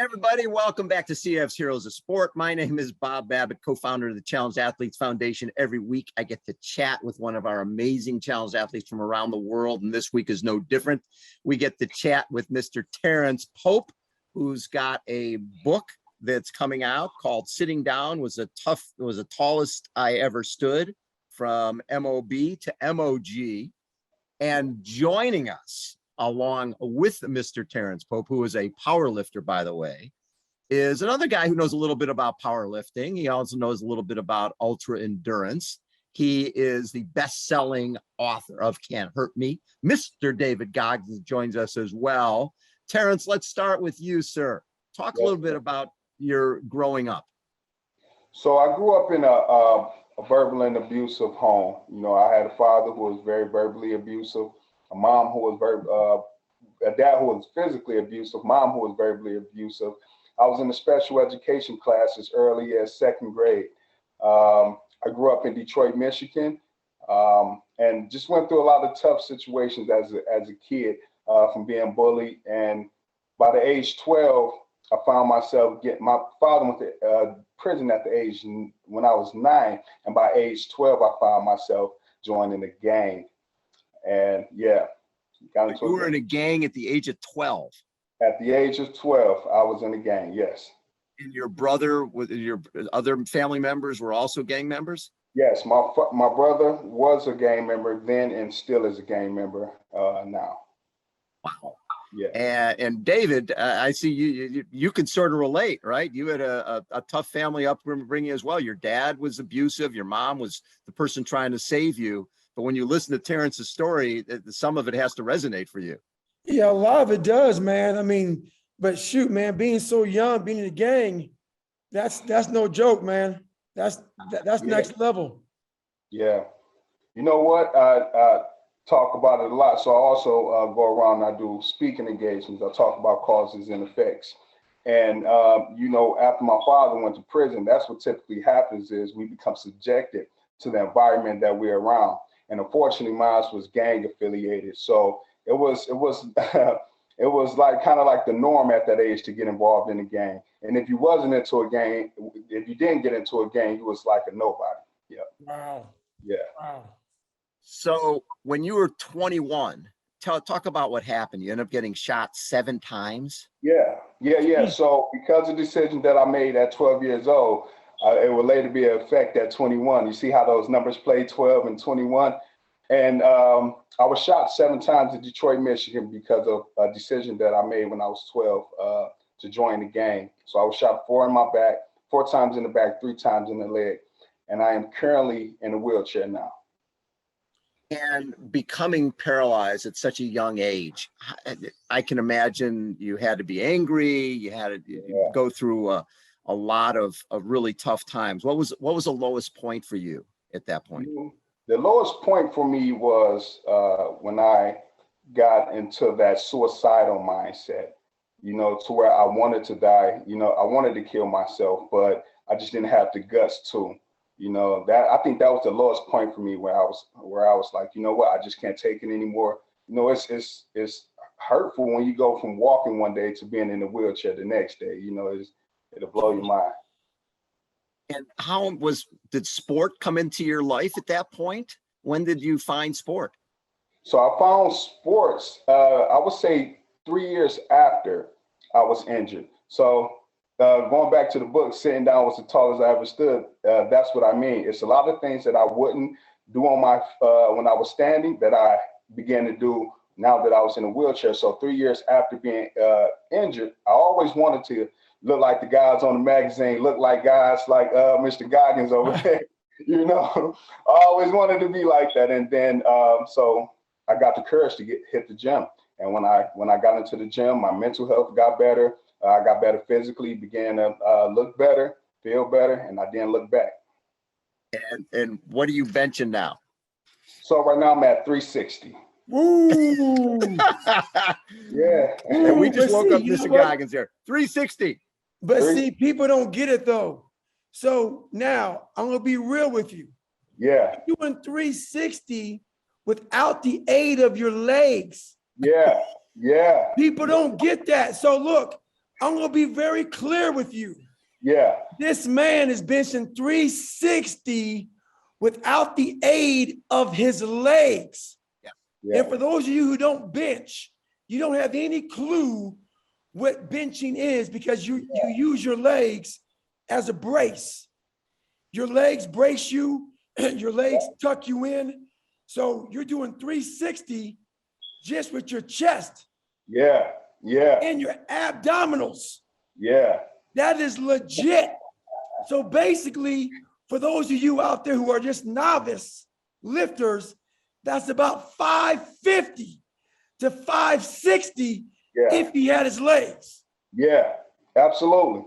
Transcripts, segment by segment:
Everybody, welcome back to CF's Heroes of Sport. My name is Bob Babbitt, co-founder of the Challenged Athletes Foundation. Every week, I get to chat with one of our amazing challenged athletes from around the world, and this week is no different. We get to chat with Mr. Terrance Pope, who's got a book that's coming out called "Sitting Down Was the Tallest I Ever Stood," from MOB to MOG, and joining us along with Mr. Terrance Pope, who is a power lifter, by the way, is another guy who knows a little bit about powerlifting. He also knows a little bit about ultra endurance. He is the best-selling author of Can't Hurt Me. Mr. David Goggins joins us as well. Terrance, let's start with you, sir. Talk a little bit about your growing up. So I grew up in a verbal and abusive home. You know, I had a father who was very verbally abusive, a mom who was a dad who was physically abusive, mom who was verbally abusive. I was in the special education class as early as second grade. I grew up in Detroit, Michigan, and just went through a lot of tough situations as a kid, from being bullied. And by the age 12, I found myself my father went to prison at the age when I was 9, and by age 12, I found myself joining a gang. And yeah, you were in a gang at the age of 12. At the age of 12, I was in a gang, yes. And your brother, with your other family members, were also gang members? Yes, my brother was a gang member then and still is a gang member now. Wow. Yeah. And David, I see you can sort of relate, right? You had a tough family upbringing as well. Your dad was abusive. Your mom was the person trying to save you. But when you listen to Terrance's story, some of it has to resonate for you. Yeah, a lot of it does, man. I mean, but shoot, man, being so young, being in a gang, that's no joke, man. That's next level. Yeah. You know what? I talk about it a lot. So I also go around and I do speaking engagements. I talk about causes and effects. And, you know, after my father went to prison, that's what typically happens is we become subjected to the environment that we're around. And unfortunately, mine was gang affiliated. So it was it was like kind of like the norm at that age to get involved in a gang. And if you wasn't into a gang, if you didn't get into a gang, you was like a nobody. Yeah. Wow. Yeah. Wow. So when you were 21, talk about what happened. You ended up getting shot 7 times. Yeah. So because of the decision that I made at 12 years old, it would later be an effect at 21. You see how those numbers play, 12 and 21? And I was shot 7 times in Detroit, Michigan because of a decision that I made when I was 12 to join the gang. So I was shot 4 in my back, 4 times in the back, 3 times in the leg. And I am currently in a wheelchair now. And becoming paralyzed at such a young age, I can imagine you had to be angry. You had to go through a lot of really tough times. What was the lowest point for you at that point? The lowest point for me was when I got into that suicidal mindset, you know, to where I wanted to die. You know, I wanted to kill myself, but I just didn't have the guts to. You know, I think that was the lowest point for me where I was like, you know what, I just can't take it anymore. You know, it's hurtful when you go from walking one day to being in a wheelchair the next day. You know, it'll blow your mind. And did sport come into your life at that point? When did you find sport? So I found sports, I would say 3 years after I was injured. So going back to the book, Sitting Down Was the Tallest I Ever Stood, that's what I mean. It's a lot of things that I wouldn't do on my when I was standing that I began to do now that I was in a wheelchair. So 3 years after being injured, I always wanted to look like the guys on the magazine, look like guys like Mr. Goggins over there. You know, I always wanted to be like that. And then so I got the courage to hit the gym. And when I got into the gym, my mental health got better. I got better physically, began to look better, feel better, and I didn't look back. And what are you benching now? So right now I'm at 360. Woo! Yeah. And we just woke up Mr. Goggins here. 360. But see, people don't get it though. So now I'm gonna be real with you. Yeah. You're doing 360 without the aid of your legs. Yeah. People don't get that. So look, I'm going to be very clear with you. Yeah. This man is benching 360 without the aid of his legs. Yeah. And for those of you who don't bench, you don't have any clue what benching is, because you use your legs as a brace. Your legs brace you, your legs tuck you in. So you're doing 360 just with your chest. Yeah. Yeah. And your abdominals. Yeah. That is legit. So basically, for those of you out there who are just novice lifters, that's about 550 to 560 if he had his legs. Yeah, absolutely.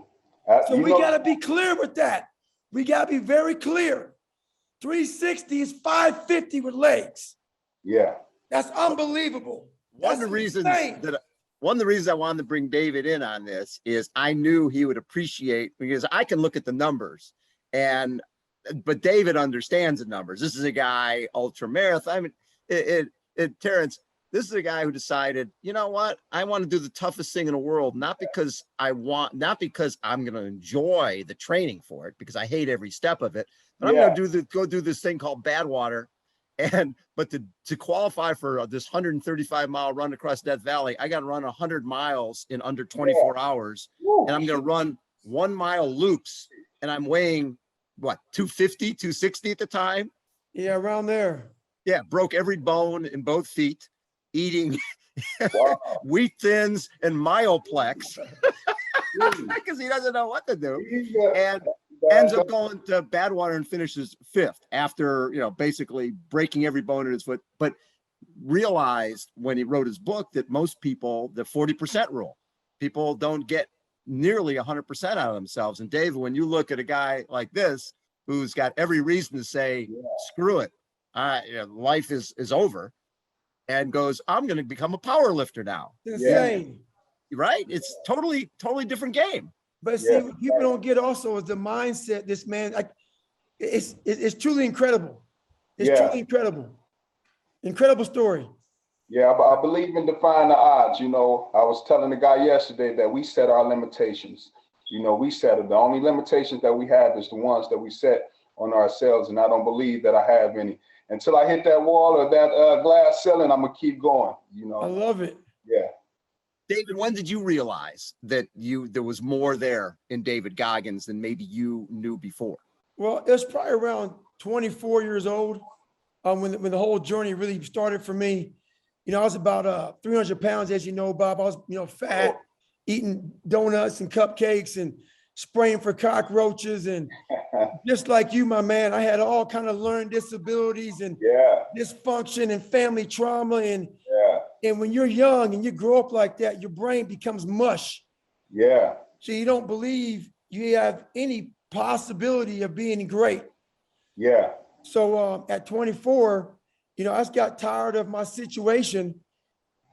So we got to be clear with that. We got to be very clear. 360 is 550 with legs. Yeah. That's unbelievable. One of the reasons I wanted to bring David in on this is I knew he would appreciate, because I can look at the numbers, but David understands the numbers. This is a guy, ultra marathon. I mean, Terrance, this is a guy who decided, you know what? I want to do the toughest thing in the world, not because I'm going to enjoy the training for it, because I hate every step of it, but I'm going to go do this thing called Badwater. But to qualify for this 135-mile run across Death Valley, I got to run 100 miles in under 24 hours. And I'm going to run 1 mile loops. And I'm weighing, what, 250, 260 at the time? Yeah, around there. Yeah, broke every bone in both feet, eating wheat thins and Myoplex because he doesn't know what to do. And ends up going to Badwater and finishes 5th after, basically breaking every bone in his foot, but realized when he wrote his book that most people, the 40% rule, people don't get nearly 100% out of themselves. And Dave, when you look at a guy like this, who's got every reason to say, screw it, life is over, and goes, I'm going to become a power lifter now. Insane. Right? It's totally different game. But see, what people don't get also is the mindset. This man, like, it's truly incredible. It's truly incredible. Incredible story. Yeah, I believe in defying the odds. I was telling the guy yesterday that we set our limitations. We set it. The only limitations that we have is the ones that we set on ourselves, and I don't believe that I have any. Until I hit that wall or that glass ceiling, I'm gonna keep going. I love it. Yeah. David, when did you realize that there was more there in David Goggins than maybe you knew before? Well, it was probably around 24 years old when the whole journey really started for me. I was about 300 pounds, as you know, Bob. I was, fat, eating donuts and cupcakes and spraying for cockroaches. And just like you, my man, I had all kind of learned disabilities and dysfunction and family trauma. And when you're young and you grow up like that, your brain becomes mush. Yeah. So you don't believe you have any possibility of being great. Yeah. So at 24, I just got tired of my situation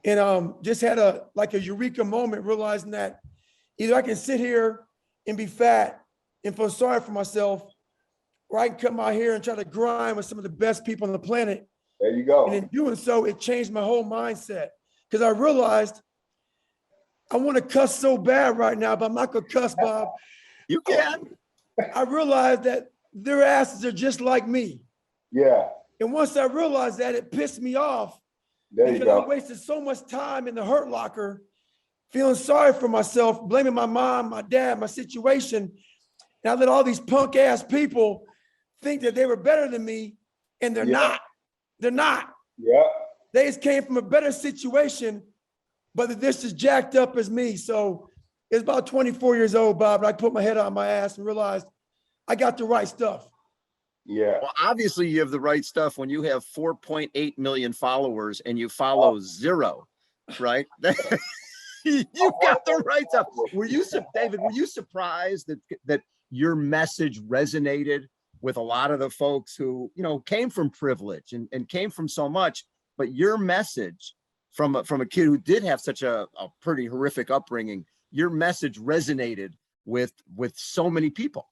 and just had a eureka moment, realizing that either I can sit here and be fat and feel sorry for myself, or I can cut my hair and try to grind with some of the best people on the planet. There you go. And in doing so, it changed my whole mindset, because I realized I want to cuss so bad right now, but I'm not going to cuss, Bob. You can. I realized that their asses are just like me. Yeah. And once I realized that, it pissed me off. Because I wasted so much time in the hurt locker, feeling sorry for myself, blaming my mom, my dad, my situation. And I let all these punk ass people think that they were better than me, and they're not. They're not. Yeah. They just came from a better situation, but they're just as jacked up as me. So it's about 24 years old, Bob, and I put my head on my ass and realized I got the right stuff. Yeah. Well, obviously you have the right stuff when you have 4.8 million followers and you follow 0, right? You got the right stuff. David, were you surprised that your message resonated with a lot of the folks who, came from privilege and came from so much, but your message from a kid who did have such a pretty horrific upbringing, your message resonated with so many people?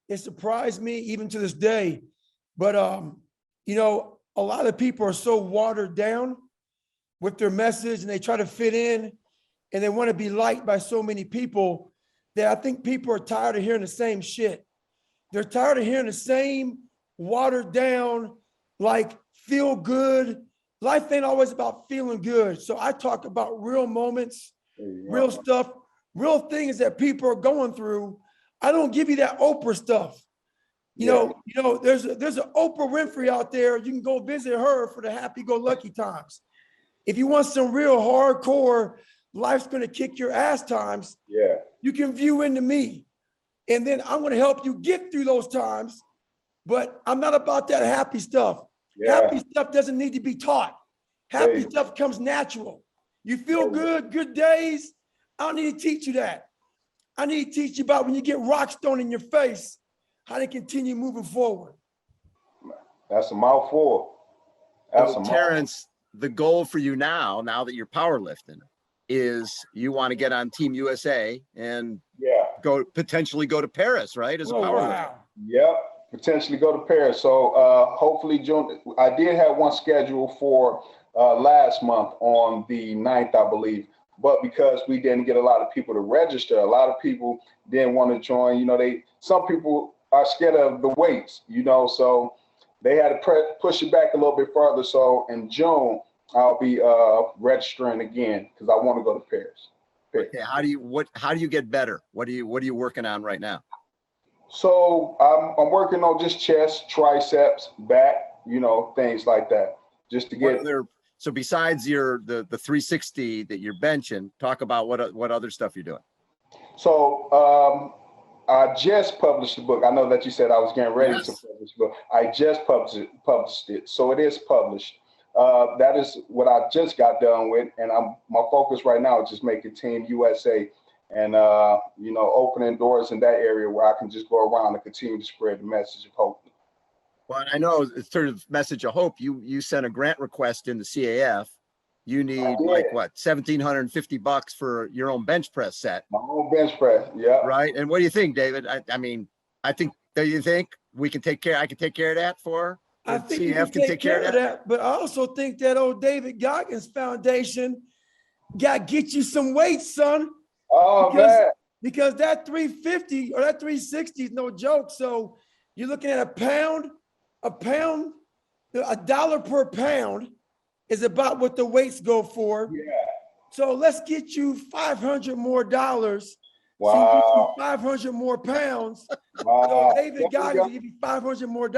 It surprised me even to this day, but a lot of people are so watered down with their message and they try to fit in, and they want to be liked by so many people that I think people are tired of hearing the same shit. They're tired of hearing the same watered down, like feel good. Life ain't always about feeling good. So I talk about real moments, real stuff, real things that people are going through. I don't give you that Oprah stuff. You know, there's an Oprah Winfrey out there. You can go visit her for the happy-go-lucky times. If you want some real hardcore, life's gonna kick your ass times, you can view into me. And then I'm gonna help you get through those times, but I'm not about that happy stuff. Happy stuff doesn't need to be taught. Happy stuff comes natural. You feel good, good days. I don't need to teach you that. I need to teach you about when you get rock thrown in your face, how to continue moving forward. That's a mouthful. Terrance, the goal for you now that you're powerlifting, is you want to get on Team USA and potentially go to Paris, right? As a powerlifter. Wow. Yep, potentially go to Paris. So hopefully June. I did have one scheduled for last month on the 9th, I believe. But because we didn't get a lot of people to register, a lot of people didn't want to join. You know, some people are scared of the weights, you know, so they had to push it back a little bit further. So in June, I'll be registering again because I want to go to Paris. Okay, how do you get better? What are you working on right now? So I'm working on just chest, triceps, back, you know, things like that, just to get. So besides the 360 that you're benching, talk about what other stuff you're doing. So I just published the book. I know that you said I was getting ready to publish the book. I just published it. So it is published. That is what I just got done with. And my focus right now is just making Team USA and, you know, opening doors in that area where I can just go around and continue to spread the message of hope. Well, I know it's sort of message of hope. You sent a grant request in the CAF. You need like what, $1,750 for your own bench press set. My own bench press, yeah. Right. And what do you think, David? I mean, do you think we can take care? I can take care of that for. I think CAF can take care of that. But I also think that old David Goggins Foundation got to get you some weights, son. Oh man. Because that 350 or that 360 is no joke. So you're looking at $1 per pound is about what the weights go for. Yeah. So let's get you $500 more. Wow. So 500 more pounds. Wow. So David Goggins will give you $500 more.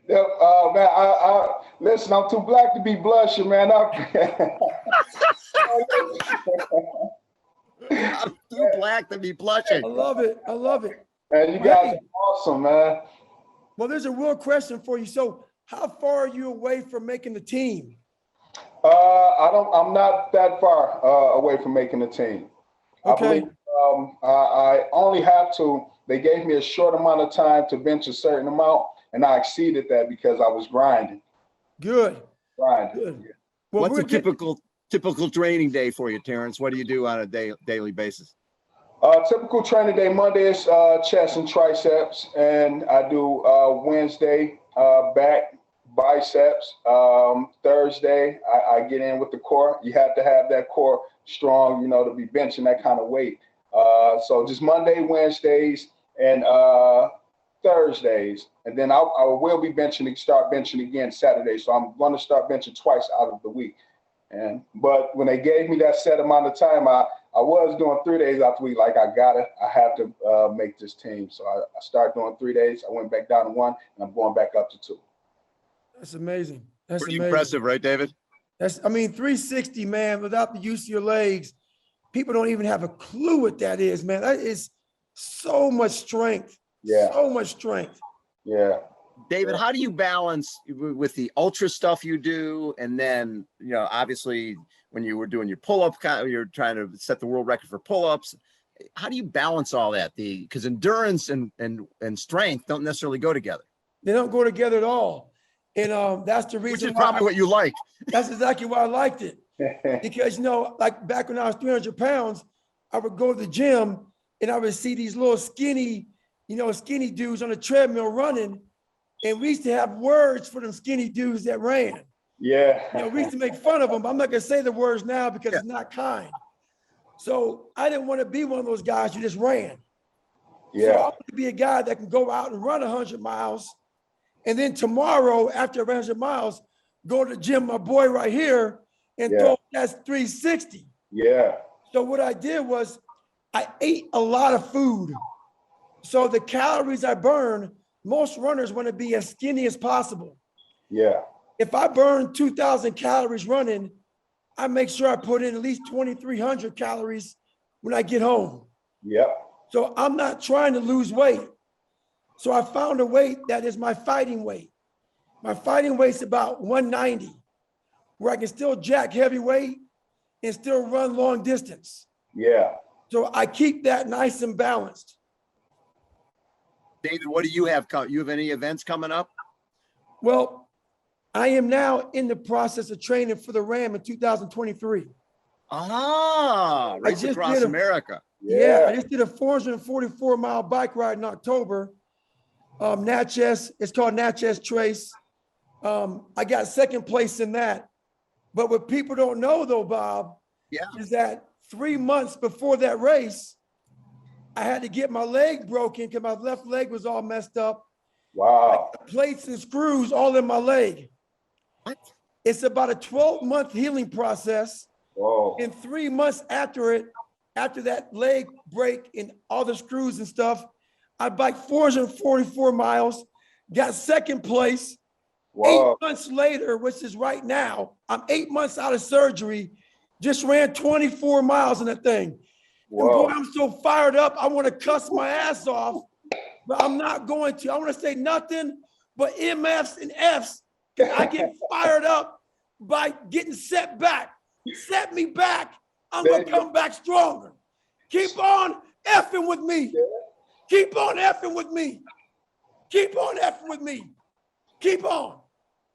Yeah, man, I listen, I'm too black to be blushing, man. I'm too black to be blushing. I love it. I love it. And you guys are awesome, man. Well, there's a real question for you. So how far are you away from making the team? I'm not that far away from making the team. Okay. I believe I only have to, they gave me a short amount of time to bench a certain amount, and I exceeded that because I was grinding. Good. Grinding. Good. Yeah. Well, what's a typical training day for you, Terrance? What do you do on a daily basis? Typical training day, Monday is chest and triceps, and I do Wednesday back, biceps. Thursday, I get in with the core. You have to have that core strong, you know, to be benching that kind of weight. So just Monday, Wednesdays, and Thursdays, and then I will be start benching again Saturday. So I'm going to start benching twice out of the week. But when they gave me that set amount of time, I was doing 3 days out the week. Like I have to make this team. So I started doing 3 days. I went back down to 1, and I'm going back up to 2. That's amazing. That's pretty amazing. Impressive, right, David? 360, man, without the use of your legs, people don't even have a clue what that is, man. That is so much strength. Yeah. So much strength. Yeah. David, how do you balance with the ultra stuff you do? And then, you know, obviously when you were doing your pull-up, you're trying to set the world record for pull-ups. How do you balance all that? Because endurance and strength don't necessarily go together. They don't go together at all. And that's the reason. Which is probably what you like. That's exactly why I liked it. Because, you know, like back when I was 300 pounds, I would go to the gym and I would see these little skinny dudes on the treadmill running. And we used to have words for them skinny dudes that ran. Yeah. You know, we used to make fun of them, but I'm not going to say the words now because it's not kind. So I didn't want to be one of those guys who just ran. So I Yeah. want to be a guy that can go out and run 100 miles. And then tomorrow, after 100 miles, go to the gym, my boy right here, and Yeah. throw that's 360. Yeah. So what I did was I ate a lot of food. So the calories I burn, most runners want to be as skinny as possible. Yeah. If I burn 2,000 calories running, I make sure I put in at least 2,300 calories when I get home. Yep. So I'm not trying to lose weight. So I found a weight that is my fighting weight. My fighting weight's about 190, where I can still jack heavy weight and still run long distance. Yeah. So I keep that nice and balanced. David, what do you have? You have any events coming up? Well, I am now in the process of training for the Ram in 2023. Ah, race just across did a- America. Yeah, I just did a 444-mile bike ride in October. Natchez, it's called Natchez Trace. I got second place in that. But what people don't know though, Bob, is that 3 months before that race, I had to get my leg broken because my left leg was all messed up. Wow. Plates and screws all in my leg. What? It's about a 12-month healing process. Whoa. And 3 months after that leg break and all the screws and stuff, I biked 444 miles, got second place. Wow. 8 months later, which is right now, I'm 8 months out of surgery, just ran 24 miles in that thing. Whoa. And boy, I'm so fired up. I want to cuss my ass off, but I'm not going to. I want to say nothing but MFs and Fs because I get fired up by getting set back. Set me back. I'm going to come back stronger. Keep on effing with me. Keep on effing with me. Keep on effing with me. Keep on.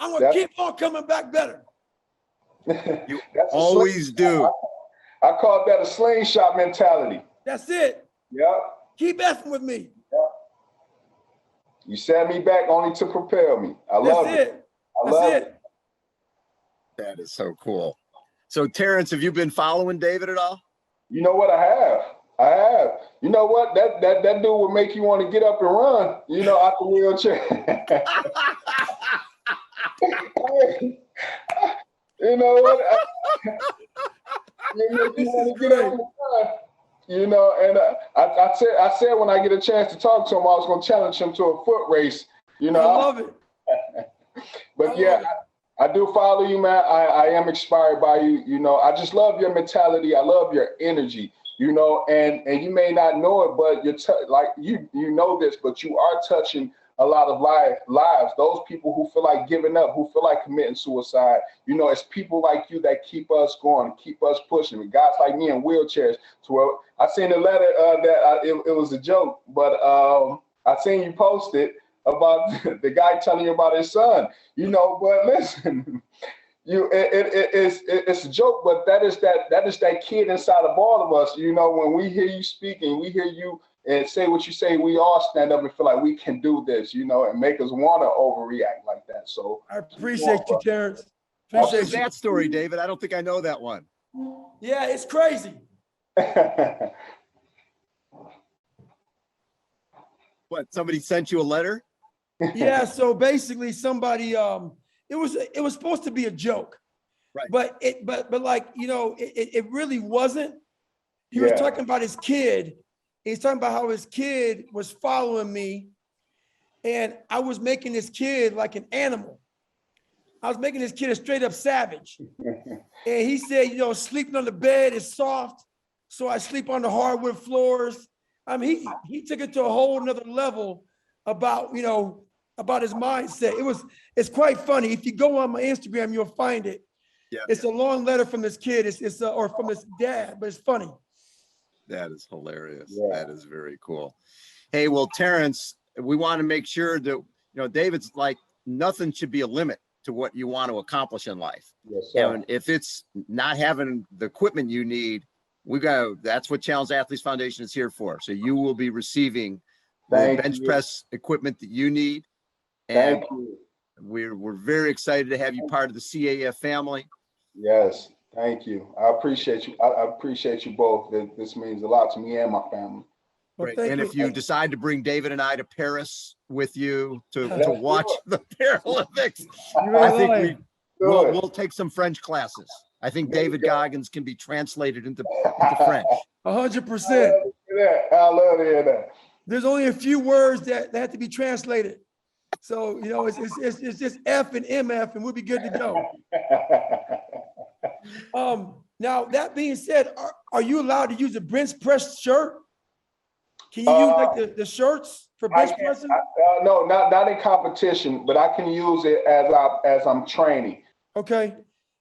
I'm going to keep on coming back better. You always do. I call that a slingshot mentality. That's it. Yep. Keep effing with me. Yep. You set me back only to propel me. I love it. I love it. That is so cool. So Terrance, have you been following David at all? You know what? I have. You know what? That dude will make you want to get up and run, you know, out the wheelchair. You know what? You make you want to get up and run. You know, and I said when I get a chance to talk to him, I was going to challenge him to a foot race. You know, I love it. But yeah, I do follow you, man. I am inspired by you. You know, I just love your mentality. I love your energy. You know, and you may not know it, but you're like you know this, but you are touching a lot of lives. Those people who feel like giving up, who feel like committing suicide. You know, it's people like you that keep us going, keep us pushing. Guys like me in wheelchairs. To where I seen a letter it was a joke, but I seen you posted about the guy telling you about his son. You know, but listen. It's a joke, but that is that kid inside of all of us. You know, when we hear you speaking, we hear you and say what you say, we all stand up and feel like we can do this, you know, and make us want to overreact like that. So I appreciate you, Terrance. What's that story, David? I don't think I know that one. Yeah, it's crazy. What, somebody sent you a letter? Yeah, so basically somebody it was supposed to be a joke. Right. But like, you know, it really wasn't. He was talking about his kid. He's talking about how his kid was following me and I was making this kid like an animal. I was making this kid a straight up savage. And he said, you know, sleeping on the bed is soft. So I sleep on the hardwood floors. I mean, he took it to a whole nother level about, you know, about his mindset. It's quite funny. If you go on my Instagram, you'll find it. Yeah. It's a long letter from this kid. Or from his dad, but it's funny. That is hilarious. Yeah. That is very cool. Hey, well, Terrance, we want to make sure that, you know, David's like, nothing should be a limit to what you want to accomplish in life. Yes, sir. And if it's not having the equipment you need, that's what Challenge Athletes Foundation is here for. So you will be receiving the bench press equipment that you need. And we're very excited to have you part of the CAF family. Yes. Thank you. I appreciate you. I appreciate you both. This means a lot to me and my family. Well, Great. thank And you. if you decide to bring David and I to Paris with you to Let's watch do the Paralympics, You I ain't think lying. we'll take some French classes. I think There you David go. Goggins can be translated into French. 100%. I love to hear that. There's only a few words that have to be translated. So, you know, it's just F and MF and we'll be good to go. Now that being said, are you allowed to use a bench press shirt? Can you use like the shirts for bench pressing? No, not in competition, but I can use it as I'm training. Okay.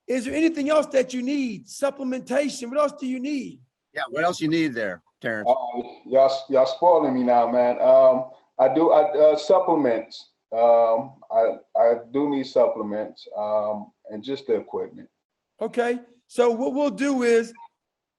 Is there anything else that you need? Supplementation? What else do you need? Yeah. What else you need there, Terrance? Y'all spoiling me now, man. I supplements. I do need supplements and just the equipment. Okay. So what we'll do is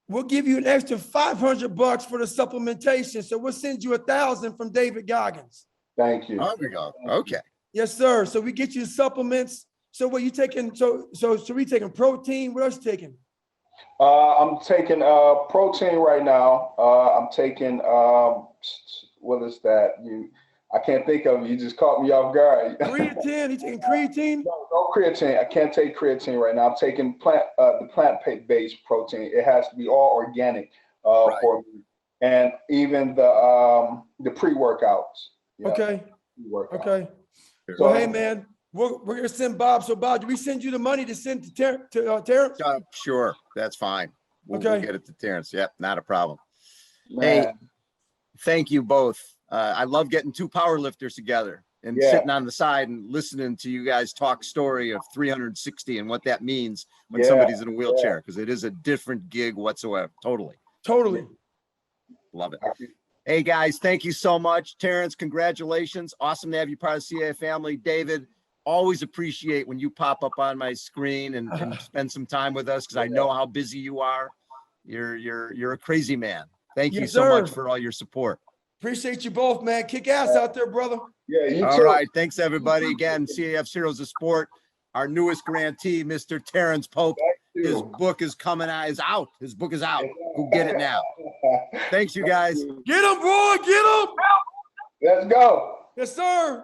we'll give you an extra $500 for the supplementation. So we'll send you 1,000 from David Goggins. Thank you. Oh, we go. Okay. Yes, sir. So we get you supplements. So what you taking? So we taking protein? What else you taking? I'm taking protein right now. I'm taking what is that? I can't think of it. You just caught me off guard. Creatine. You taking creatine? No creatine. I can't take creatine right now. I'm taking the plant-based protein. It has to be all organic Right. for me, and even the pre-workouts. Yeah, Okay. pre-workouts. Okay. So, Well, hey man, we're gonna send Bob. So Bob, do we send you the money to send to Terrance? Sure. That's fine. We'll Okay. get it to Terrance. Yep. Not a problem. man, Hey, thank you both. I love getting two power lifters together and Yeah. sitting on the side and listening to you guys talk story of 360 and what that means when Yeah, somebody's in a wheelchair, because it is a different gig whatsoever. Totally. Totally. Love it. Hey guys, thank you so much. Terrance, congratulations. Awesome to have you part of the CA family. David, always appreciate when you pop up on my screen and spend some time with us, because I know how busy you are. You're a crazy man. Thank you Yes, so much sir. for all your support. Appreciate you both, man. Kick ass out there, brother. Yeah, you All too. right. Thanks, everybody. Again, CAF Heroes of Sport. Our newest grantee, Mr. Terrance Pope. His book is coming out. His book is out. Go get it now. Thanks, you guys. Get him, boy. Get him. Let's go. Yes, sir.